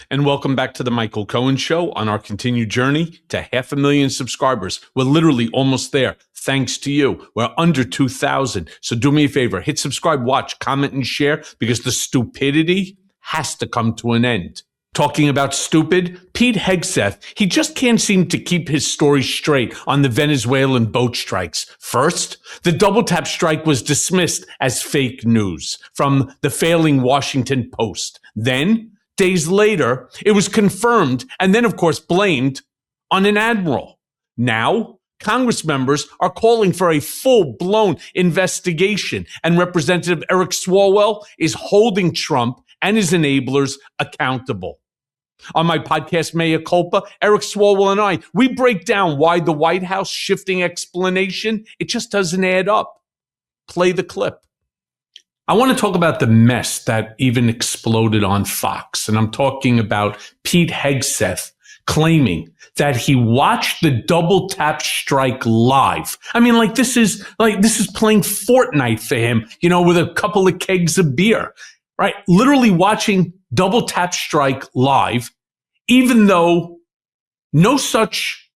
And welcome back to the Michael Cohen Show on our continued journey to 500,000 subscribers. We're literally almost there. Thanks to you. We're under 2,000. So do me a favor, hit subscribe, watch, comment, and share, because the stupidity has to come to an end. Talking about stupid, Pete Hegseth, he just can't seem to keep his story straight on the Venezuelan boat strikes. First, the double tap strike was dismissed as fake news from the failing Washington Post. Then, days later, it was confirmed and then, of course, blamed on an admiral. Now, Congress members are calling for a full-blown investigation, and Representative Eric Swalwell is holding Trump and his enablers accountable. On my podcast, Mea Culpa, Eric Swalwell and I, we break down why the White House shifting explanation, it just doesn't add up. Play the clip. I want to talk about the mess that even exploded on Fox, and I'm talking about Pete Hegseth claiming that he watched the double tap strike live. I mean, this is playing Fortnite for him, with a couple of kegs of beer, right? Literally watching double tap strike live, even though no such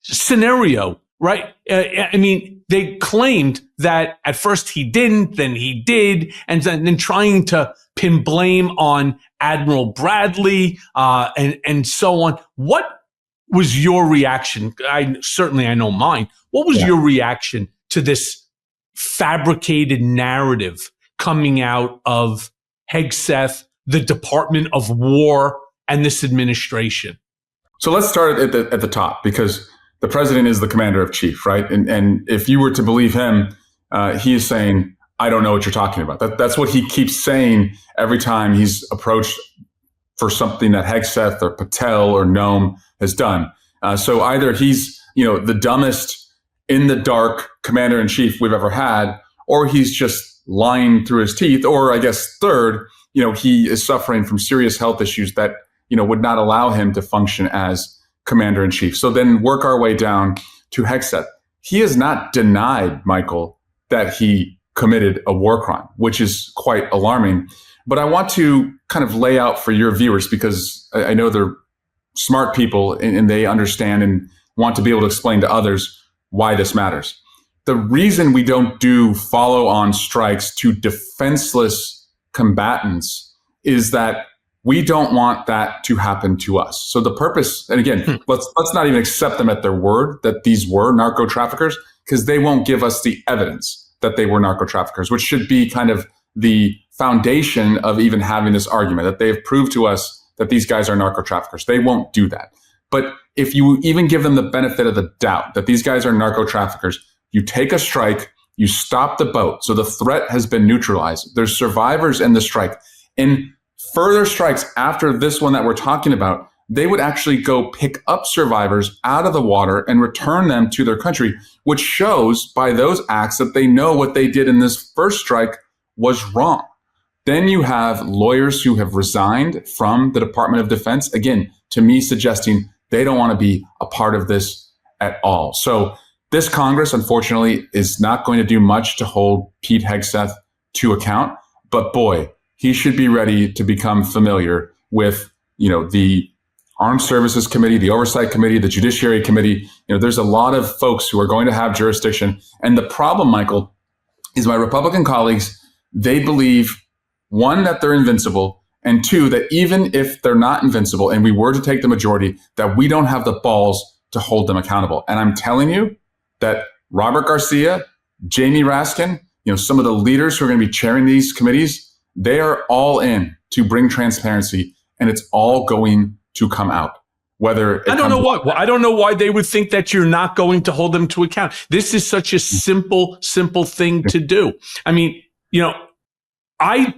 scenario, right? They claimed that at first he didn't, then he did, and then trying to pin blame on Admiral Bradley and so on. What was your reaction? I know mine. What was your reaction to this fabricated narrative coming out of Hegseth, the Department of War, and this administration? So let's start at the top, because the president is the commander in chief, right? And if you were to believe him, he is saying, I don't know what you're talking about. That's what he keeps saying every time he's approached for something that Hegseth or Patel or Noam has done. So either he's, the dumbest in the dark commander in chief we've ever had, or he's just lying through his teeth, or I guess third, he is suffering from serious health issues that, would not allow him to function as commander in chief. So then work our way down to Hegseth. He has not denied, Michael, that he committed a war crime, which is quite alarming. But I want to kind of lay out for your viewers, because I know they're smart people and they understand and want to be able to explain to others why this matters. The reason we don't do follow-on strikes to defenseless combatants is that we don't want that to happen to us. So the purpose, and again, let's not even accept them at their word that these were narco traffickers, because they won't give us the evidence that they were narco traffickers, which should be kind of the foundation of even having this argument, that they've proved to us that these guys are narco traffickers. They won't do that. But if you even give them the benefit of the doubt that these guys are narco traffickers, you take a strike, you stop the boat. So the threat has been neutralized. There's survivors in the strike. And further strikes after this one that we're talking about, they would actually go pick up survivors out of the water and return them to their country, which shows by those acts that they know what they did in this first strike was wrong. Then you have lawyers who have resigned from the Department of Defense, again, to me suggesting they don't want to be a part of this at all. So this Congress, unfortunately, is not going to do much to hold Pete Hegseth to account. But boy, he should be ready to become familiar with, the Armed Services Committee, the Oversight Committee, the Judiciary Committee. There's a lot of folks who are going to have jurisdiction. And the problem, Michael, is my Republican colleagues, they believe, one, that they're invincible, and two, that even if they're not invincible and we were to take the majority, that we don't have the balls to hold them accountable. And I'm telling you that Robert Garcia, Jamie Raskin, some of the leaders who are going to be chairing these committees, they are all in to bring transparency, and it's all going to come out. I don't know why they would think that you're not going to hold them to account. This is such a simple thing to do. I mean, I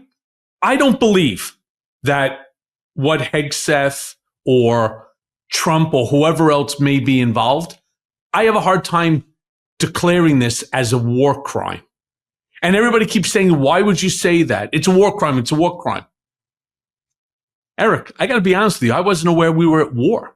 don't believe that what Hegseth or Trump or whoever else may be involved, I have a hard time declaring this as a war crime. And everybody keeps saying, why would you say that? It's a war crime. It's a war crime. Eric, I got to be honest with you. I wasn't aware we were at war.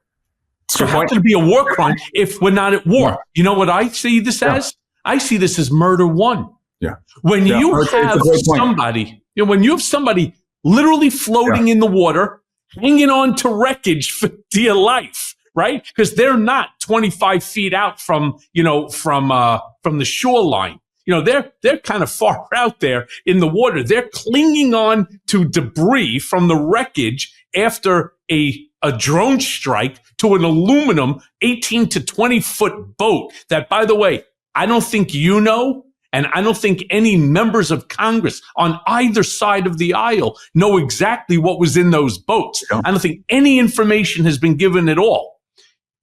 So how could it be a war crime if we're not at war? You know what I see this as? I see this as murder one. Yeah. When you have somebody, when you have somebody literally floating in the water hanging on to wreckage for dear life, right? Because they're not 25 feet out from the shoreline. They're kind of far out there in the water. They're clinging on to debris from the wreckage after a drone strike to an aluminum 18 to 20 foot boat that, by the way, I don't think and I don't think any members of Congress on either side of the aisle know exactly what was in those boats. Yeah. I don't think any information has been given at all.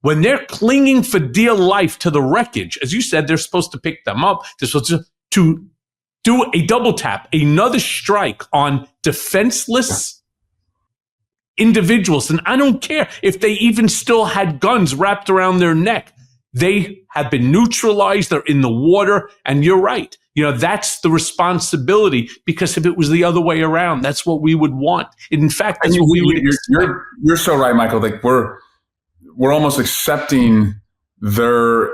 When they're clinging for dear life to the wreckage, as you said, they're supposed to pick them up. They're supposed to do a double tap, another strike on defenseless individuals. And I don't care if they even still had guns wrapped around their neck. They have been neutralized. They're in the water. And you're right. That's the responsibility, because if it was the other way around, that's what we would want. In fact, that's what we would expect. You're so right, Michael. Like we're almost accepting their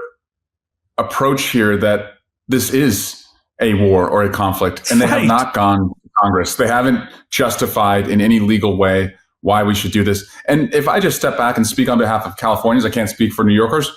approach here that this is a war or a conflict, and they have not gone to Congress. They haven't justified in any legal way why we should do this. And if I just step back and speak on behalf of Californians, I can't speak for New Yorkers.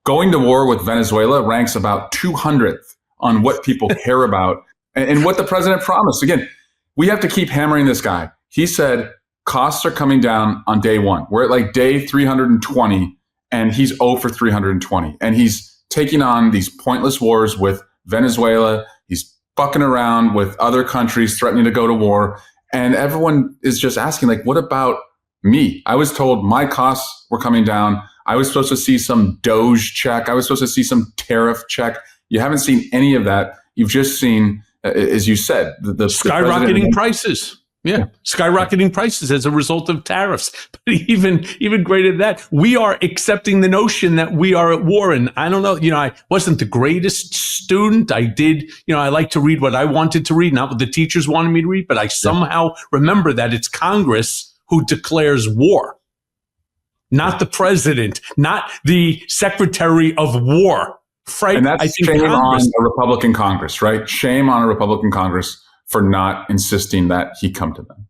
Going to war with Venezuela ranks about 200th on what people care about and what the president promised. Again, we have to keep hammering this guy. He said costs are coming down on day one. We're at like day 320, and he's 0 for 320. And he's taking on these pointless wars with Venezuela. He's fucking around with other countries threatening to go to war. And everyone is just asking, like, what about me? I was told my costs were coming down. I was supposed to see some Doge check. I was supposed to see some tariff check. You haven't seen any of that. You've just seen, as you said, the skyrocketing prices. Yeah, skyrocketing prices as a result of tariffs. But even greater than that, we are accepting the notion that we are at war. And I don't know, I wasn't the greatest student. I did, I like to read what I wanted to read, not what the teachers wanted me to read. But I somehow remember that it's Congress who declares war, not the president, not the secretary of war. Right? And that's shame on a Republican Congress, right? Shame on a Republican Congress for not insisting that he come to them.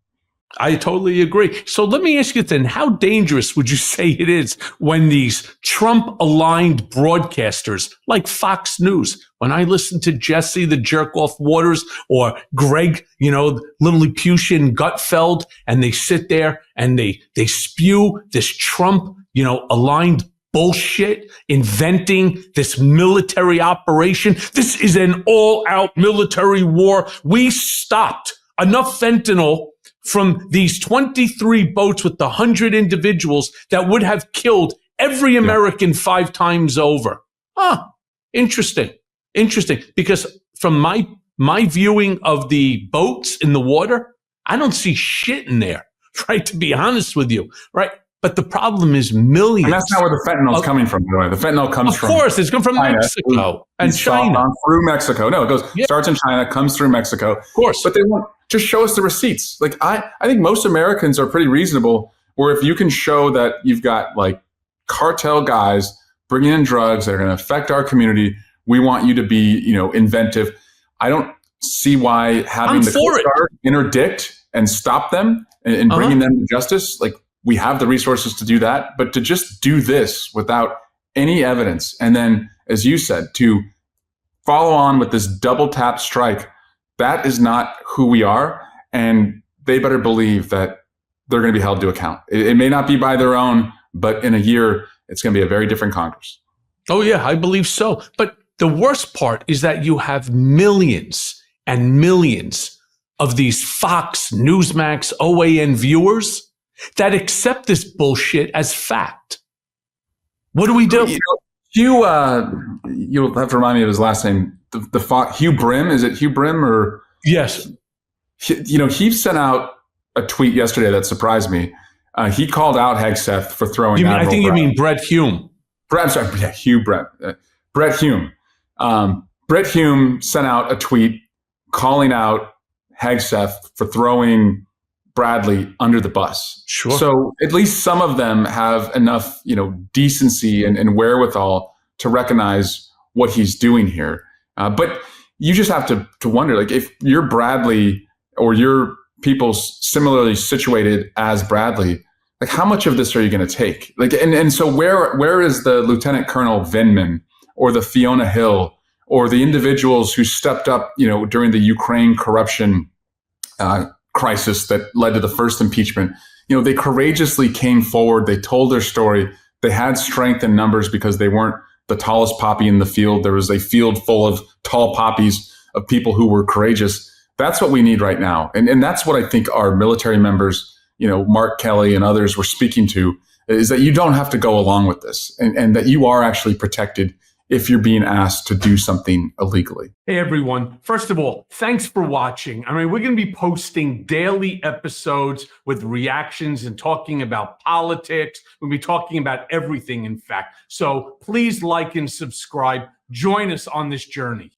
I totally agree. So let me ask you then, how dangerous would you say it is when these Trump-aligned broadcasters like Fox News, when I listen to Jesse the Jerk-Off Waters or Greg, Lilliputian Gutfeld, and they sit there and they spew this Trump, aligned bullshit, inventing this military operation. This is an all-out military war. We stopped enough fentanyl from these 23 boats with the 100 individuals that would have killed every American 5 times over. Interesting. Because from my viewing of the boats in the water, I don't see shit in there, right? To be honest with you, right? But the problem is millions. And that's not where the fentanyl is coming from, by the way. The fentanyl comes from, of course, it's come from China, Mexico and China. Through Mexico. No, it goes, starts in China, comes through Mexico. Of course. But they won't just show us the receipts. Like, I think most Americans are pretty reasonable, where if you can show that you've got like cartel guys bringing in drugs that are going to affect our community, we want you to be, inventive. I don't see why having the Coast Guard interdict and stop them and bringing them to justice, like, we have the resources to do that, but to just do this without any evidence, and then, as you said, to follow on with this double tap strike, that is not who we are, and they better believe that they're going to be held to account. It may not be by their own, but in a year, it's going to be a very different Congress. Oh, yeah, I believe so. But the worst part is that you have millions and millions of these Fox, Newsmax, OAN viewers that accept this bullshit as fact. What do we do? You'll have to remind me of his last name. Hugh Brim, is it Hugh Brim or? Yes. He sent out a tweet yesterday that surprised me. He called out Hegseth for throwing. I think you mean Brett Hume. I'm sorry, Hugh Brett. Brett Hume. Brett Hume sent out a tweet calling out Hegseth for throwing Bradley under the bus. Sure. So at least some of them have enough, decency and wherewithal to recognize what he's doing here. But you just have to wonder, like, if you're Bradley or you're people similarly situated as Bradley, Like, how much of this are you going to take? Like, and so where is the Lieutenant Colonel Vindman or the Fiona Hill or the individuals who stepped up, during the Ukraine corruption crisis that led to the first impeachment? They courageously came forward. They told their story. They had strength in numbers because they weren't the tallest poppy in the field. There was a field full of tall poppies of people who were courageous. That's what we need right now. And that's what I think our military members, Mark Kelly and others were speaking to, is that you don't have to go along with this, and that you are actually protected if you're being asked to do something illegally. Hey, everyone. First of all, thanks for watching. We're going to be posting daily episodes with reactions and talking about politics. We'll be talking about everything, in fact. So please like and subscribe. Join us on this journey.